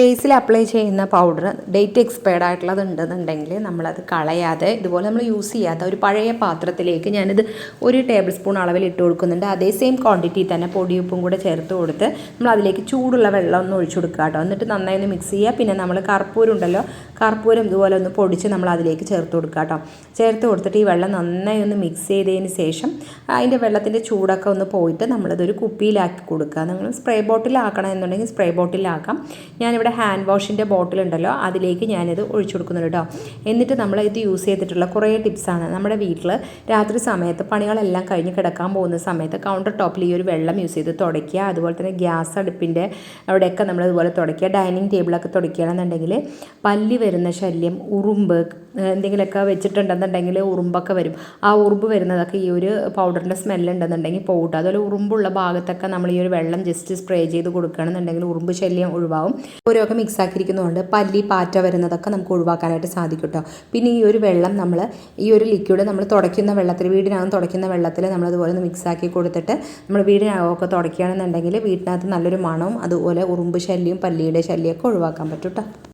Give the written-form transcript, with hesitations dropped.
ഫേസിൽ അപ്ലൈ ചെയ്യുന്ന powder date expired ആയിട്ടുള്ളത് ഉണ്ടെന്നുണ്ടെങ്കിൽ നമ്മളത് കളയാതെ ഇതുപോലെ നമ്മൾ യൂസ് ചെയ്യാത്ത ഒരു പഴയ പാത്രത്തിലേക്ക് ഞാനിത് 1 ടേബിൾ സ്പൂൺ അളവിൽ ഇട്ട് കൊടുക്കുന്നുണ്ട്. അതേ സെയിം ക്വാണ്ടിറ്റി തന്നെ പൊടിയുപ്പും കൂടെ ചേർത്ത് കൊടുത്ത് നമ്മൾ അതിലേക്ക് ചൂടുള്ള വെള്ളം ഒന്ന് ഒഴിച്ചു കൊടുക്കുക കേട്ടോ. എന്നിട്ട് നന്നായി ഒന്ന് മിക്സ് ചെയ്യുക. പിന്നെ നമ്മൾ കർപ്പൂരം ഉണ്ടല്ലോ, കർപ്പൂരം ഇതുപോലെ ഒന്ന് പൊടിച്ച് നമ്മൾ അതിലേക്ക് ചേർത്ത് കൊടുക്കുക കേട്ടോ. ചേർത്ത് കൊടുത്തിട്ട് ഈ വെള്ളം നന്നായി ഒന്ന് മിക്സ് ചെയ്തതിന് ശേഷം അതിൻ്റെ വെള്ളത്തിൻ്റെ ചൂടൊക്കെ ഒന്ന് പോയിട്ട് നമ്മളിതൊരു കുപ്പിയിലാക്കി കൊടുക്കുക. നിങ്ങൾ സ്പ്രേ ബോട്ടിലാക്കണം എന്നുണ്ടെങ്കിൽ സ്പ്രേ ബോട്ടിലാക്കാം. ഞാനിവിടെ ഹാൻഡ് വാഷിൻ്റെ ബോട്ടിലുണ്ടല്ലോ അതിലേക്ക് ഞാനിത് ഒഴിച്ചു കൊടുക്കുന്നുണ്ട് കേട്ടോ. എന്നിട്ട് നമ്മൾ ഇത് യൂസ് ചെയ്തിട്ടുള്ള കുറേ ടിപ്സാണ്. നമ്മുടെ വീട്ടിൽ രാത്രി സമയത്ത് പണികളെല്ലാം കഴിഞ്ഞ് കിടക്കാൻ പോകുന്ന സമയത്ത് കൗണ്ടർ ടോപ്പിൽ ഈ ഒരു വെള്ളം യൂസ് ചെയ്ത് തുടയ്ക്കുക. അതുപോലെ തന്നെ ഗ്യാസ് അടുപ്പിൻ്റെ അവിടെയൊക്കെ നമ്മൾ ഇതുപോലെ തുടയ്ക്കുക. ഡൈനിങ് ടേബിളൊക്കെ തുടയ്ക്കുകയാണെന്നുണ്ടെങ്കിൽ പല്ലി വരുന്ന ശല്യം, ഉറുമ്പ് എന്തെങ്കിലുമൊക്കെ വെച്ചിട്ടുണ്ടെന്നുണ്ടെങ്കിൽ ഉറുമ്പൊക്കെ വരും. ആ ഉറുമ്പ് വരുന്നതൊക്കെ ഈ ഒരു പൗഡറിൻ്റെ സ്മെല്ലുണ്ടെന്നുണ്ടെങ്കിൽ പോകട്ടെ. അതുപോലെ ഉറുമ്പുള്ള ഭാഗത്തൊക്കെ നമ്മൾ ഈ ഒരു വെള്ളം ജസ്റ്റ് സ്പ്രേ ചെയ്ത് കൊടുക്കുകയാണെന്നുണ്ടെങ്കിൽ ഉറുമ്പ് ശല്യം ഒഴിവാകും. ഓരോക്കെ മിക്സ് ആക്കിയിരിക്കുന്നതുകൊണ്ട് പല്ലി, പാറ്റ വരുന്നതൊക്കെ നമുക്ക് ഒഴിവാക്കാനായിട്ട് സാധിക്കും കേട്ടോ. പിന്നെ ഈ ഒരു വെള്ളം നമ്മൾ ഈ ഒരു ലിക്വിഡ് നമ്മൾ തുടയ്ക്കുന്ന വെള്ളത്തിൽ, വീടിനകം തുടയ്ക്കുന്ന വെള്ളത്തിൽ നമ്മളതുപോലെ ഒന്ന് മിക്സ് ആക്കി കൊടുത്തിട്ട് നമ്മൾ വീടിനകമൊക്കെ തുടയ്ക്കുകയാണെന്നുണ്ടെങ്കിൽ വീട്ടിനകത്ത് നല്ലൊരു മണവും അതുപോലെ ഉറുമ്പ് ശല്യവും പല്ലിയുടെ ശല്യമൊക്കെ ഒഴിവാക്കാൻ പറ്റും കേട്ടോ.